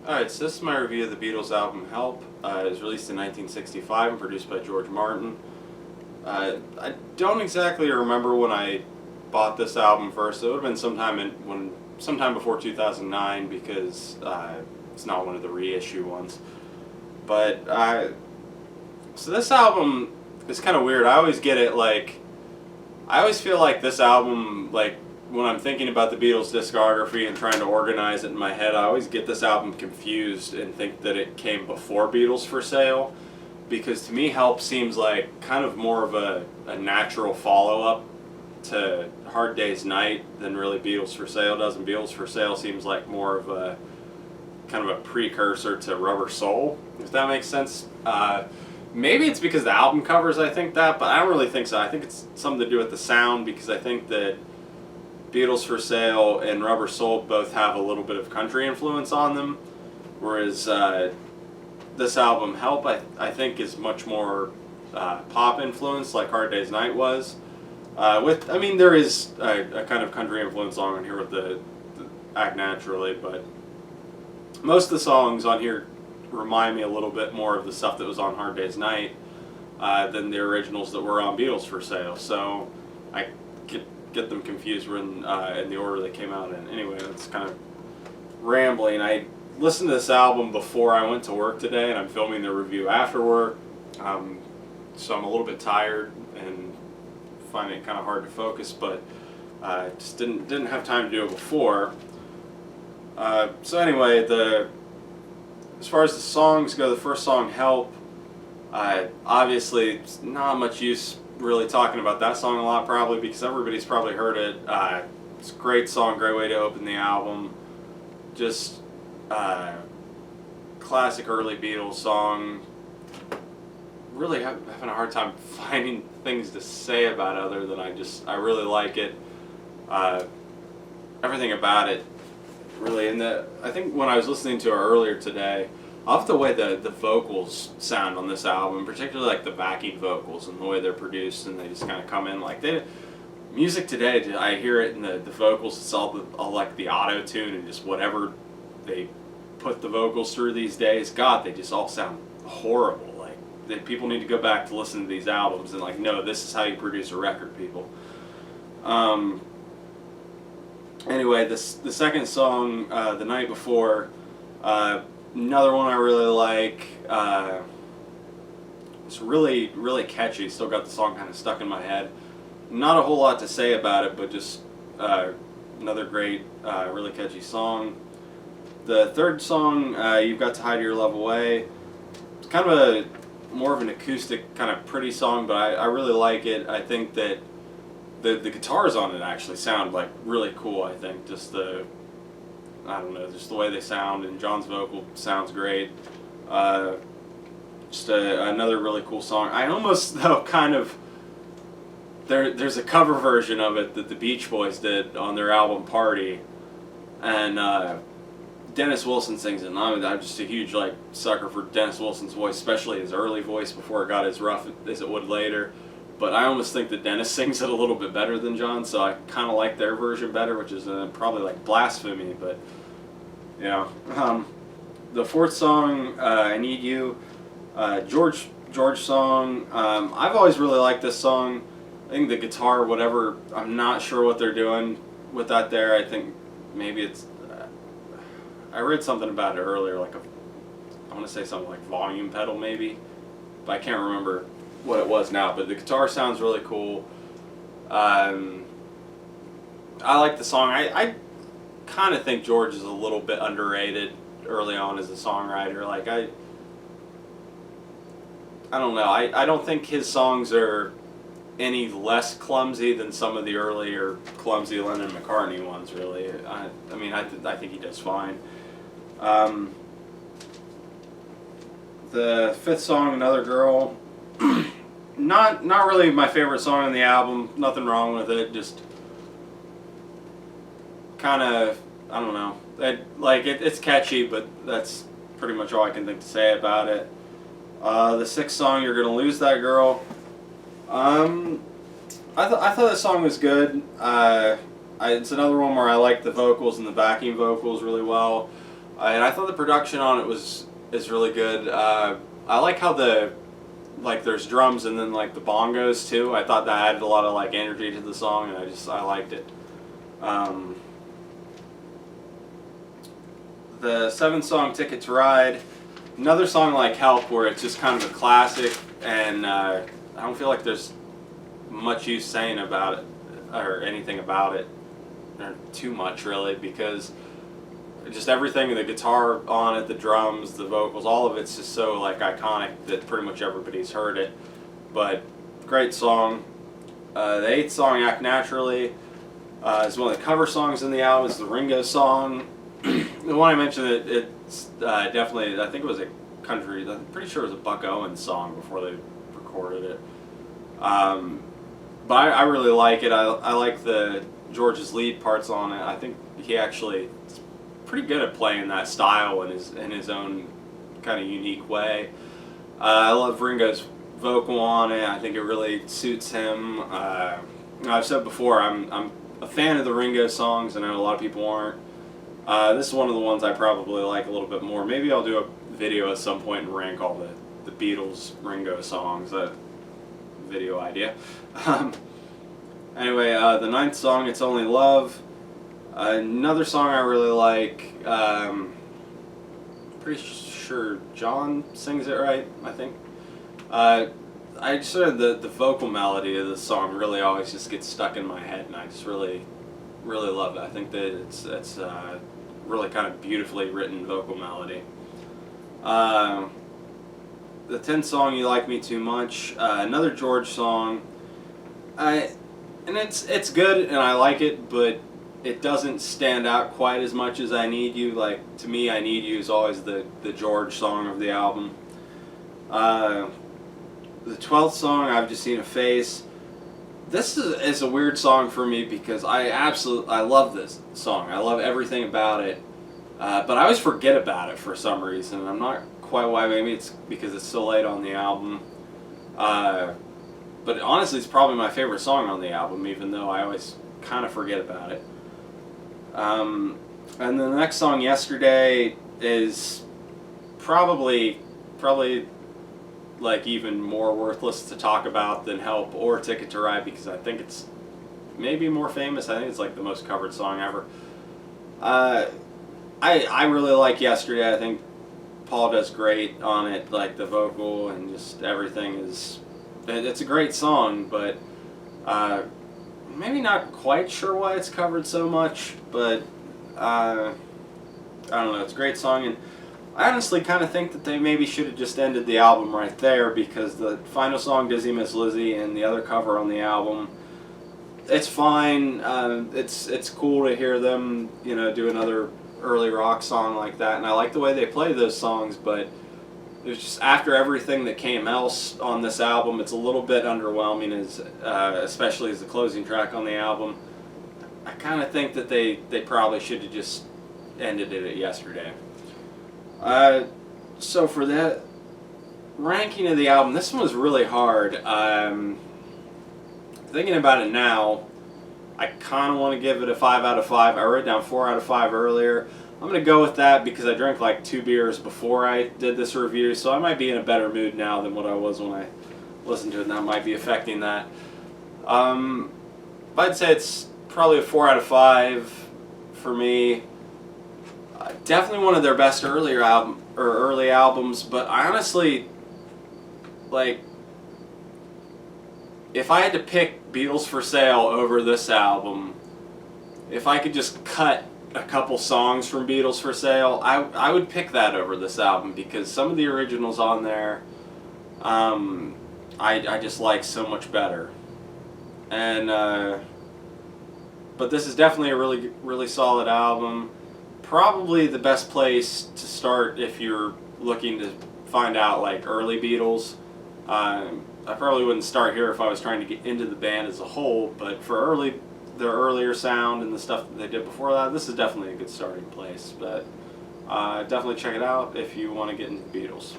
Alright, so this is my review of the Beatles album Help. It was released in 1965 and produced by George Martin. I don't exactly remember when I bought this album first. It would have been sometime before 2009 because it's not one of the reissue ones. But so this album is kind of weird. I always get it I always feel like this album when I'm thinking about the Beatles discography and trying to organize it in my head, I always get this album confused and think that it came before Beatles for Sale, because to me Help seems like kind of more of a natural follow-up to Hard Day's Night than really Beatles for Sale does, and Beatles for Sale seems like more of a kind of a precursor to Rubber Soul, if that makes sense. Maybe it's because the album covers I think that, but I don't really think so. I think it's something to do with the sound, because I think that Beatles for Sale and Rubber Soul both have a little bit of country influence on them, whereas this album Help I think is much more pop influence, like Hard Day's Night was. There is a kind of country influence on here with the Act Naturally, but most of the songs on here remind me a little bit more of the stuff that was on Hard Day's Night than the originals that were on Beatles for Sale. So I get them confused in the order they came out in. Anyway, that's kind of rambling. I listened to this album before I went to work today, and I'm filming the review after work, so I'm a little bit tired and finding it kind of hard to focus, but just didn't have time to do it before. So anyway, as far as the songs go, the first song, Help, obviously it's not much use really talking about that song a lot, probably because everybody's probably heard it. It's a great song, great way to open the album. Just classic early Beatles song. Really having a hard time finding things to say about it other than I really like it. Everything about it, really. And I think when I was listening to it earlier today, I love the way the vocals sound on this album, particularly like the backing vocals and the way they're produced, and they just kind of come in like music today. I hear it in the vocals. It's all like the auto tune and just whatever they put the vocals through these days. God, they just all sound horrible. People need to go back to listen to these albums and no, this is how you produce a record, people. Anyway, the second song, The Night Before, another one I really like. It's really, really catchy. Still got the song kind of stuck in my head. Not a whole lot to say about it, but just another great, really catchy song. The third song, You've Got to Hide Your Love Away. It's kind of more of an acoustic, kind of pretty song, but I really like it. I think that the guitars on it actually sound really cool. I think just the way they sound, and John's vocal sounds great. Another really cool song. I almost though there's a cover version of it that the Beach Boys did on their album Party, and Dennis Wilson sings it. And I'm just a huge sucker for Dennis Wilson's voice, especially his early voice before it got as rough as it would later. But I almost think that Dennis sings it a little bit better than John, so I kind of like their version better, which is probably blasphemy, but yeah. The fourth song, I Need You, George song. I've always really liked this song. I think the guitar, whatever, I'm not sure what they're doing with that there. I think maybe it's, I read something about it earlier, I want to say something like volume pedal maybe, but I can't remember what it was now. But the guitar sounds really cool. I like the song. I kind of think George is a little bit underrated early on as a songwriter. I don't know. I don't think his songs are any less clumsy than some of the earlier clumsy Lennon McCartney ones, really. I think he does fine. The fifth song, Another Girl, not really my favorite song on the album. Nothing wrong with it. Just kind of, I don't know. It's catchy, but that's pretty much all I can think to say about it. The sixth song, You're Gonna Lose That Girl. I thought that song was good. It's another one where I like the vocals and the backing vocals really well. And I thought the production on it is really good. I like how there's drums and then like the bongos too. I thought that added a lot of like energy to the song, and I liked it. Um, the seventh song, "Ticket to Ride," another song like "Help," where it's just kind of a classic, and I don't feel like there's much use saying about it or anything about it, or too much really, because just everything, the guitar on it, the drums, the vocals, all of it's just so like iconic that pretty much everybody's heard it. But great song. The eighth song, "Act Naturally," is one of the cover songs in the album. It's the Ringo song. The one I mentioned, it's definitely, I think it was a country, I'm pretty sure it was a Buck Owens song before they recorded it. But I really like it. I like the George's lead parts on it. I think he actually is pretty good at playing that style in his own kind of unique way. I love Ringo's vocal on it. I think it really suits him. I've said before, I'm a fan of the Ringo songs, and I know a lot of people aren't. This is one of the ones I probably like a little bit more. Maybe I'll do a video at some point and rank all the Beatles Ringo songs. Video idea. Anyway, the ninth song, "It's Only Love." Another song I really like. Pretty sure John sings it right, I think. I just sort of the vocal melody of the song really always just gets stuck in my head, and I just really love it. I think that it's really kind of beautifully written vocal melody. The 10th song, "You Like Me Too Much," another George song. And it's good, and I like it, but it doesn't stand out quite as much as "I Need You." Like, to me, "I Need You" is always the George song of the album. The 12th song, "I've Just Seen a Face." This is a weird song for me because I love this song. I love everything about it, but I always forget about it for some reason. I'm not quite why. Maybe it's because it's so late on the album. But honestly, it's probably my favorite song on the album, even though I always kind of forget about it. And then the next song, "Yesterday," is probably like even more worthless to talk about than "Help" or "Ticket to Ride," because I think it's maybe more famous. I think it's like the most covered song ever. I really like "Yesterday." I think Paul does great on it, like the vocal and just everything is. It's a great song, but maybe not quite sure why it's covered so much. But I don't know. It's a great song, and I honestly kind of think that they maybe should have just ended the album right there, because the final song, "Dizzy Miss Lizzy," and the other cover on the album, it's fine. It's cool to hear them, do another early rock song like that, and I like the way they play those songs, but it was just after everything that came else on this album, it's a little bit underwhelming, especially as the closing track on the album. I kind of think that they probably should have just ended it at "Yesterday." So for that ranking of the album, this one was really hard. Thinking about it now, I kind of want to give it a 5 out of 5. I wrote down 4 out of 5 earlier. I'm going to go with that because I drank like 2 beers before I did this review, so I might be in a better mood now than what I was when I listened to it, and that might be affecting that. I'd say it's probably a 4 out of 5 for me. Definitely one of their best early albums, but I honestly, like, if I had to pick Beatles for Sale over this album, if I could just cut a couple songs from Beatles for Sale, I would pick that over this album, because some of the originals on there, I just like so much better. And but this is definitely a really solid album. Probably the best place to start if you're looking to find out like early Beatles. I probably wouldn't start here if I was trying to get into the band as a whole, but for their earlier sound and the stuff that they did before that, this is definitely a good starting place. But definitely check it out if you want to get into the Beatles.